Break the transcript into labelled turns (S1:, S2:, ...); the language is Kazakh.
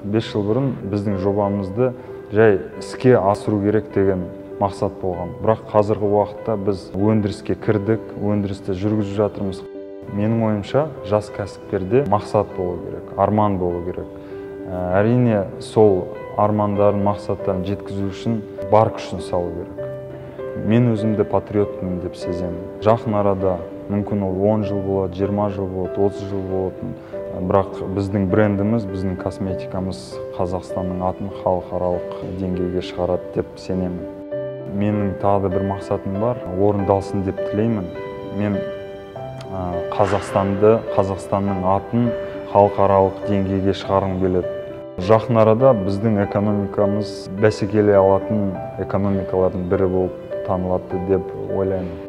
S1: 5 жыл бұрын біздің жобамызды жай іске асыру керек деген мақсат болған. Бірақ қазіргі уақытта біз өндіріске кірдік, өндірісті жүргізіп жатырмыз. Менің ойымша, жас кәсіпкерде мақсат болу керек, арман болу керек. Әрине, сол армандарын, мақсаттарын жеткізу үшін бар күшін салу керек. Мен өзімді патриотпын деп сеземін. Жақын арада, мүмкін ол 10 жыл болады, 20 жыл болады, 30 жыл болады. Бірақ біздің брендіміз, біздің косметикамыз Қазақстанның атын халықаралық деңгейге шығарады деп сенемін. Менің тағы да бір мақсатым бар, орындалсын деп тілеймін. Мен Қазақстанның атын халықаралық деңгейге шығарғым келеді. Жақын арада біздің экономикамыз бәсекелей алатын экономикалардың бірі болып танылады деп ойлаймын.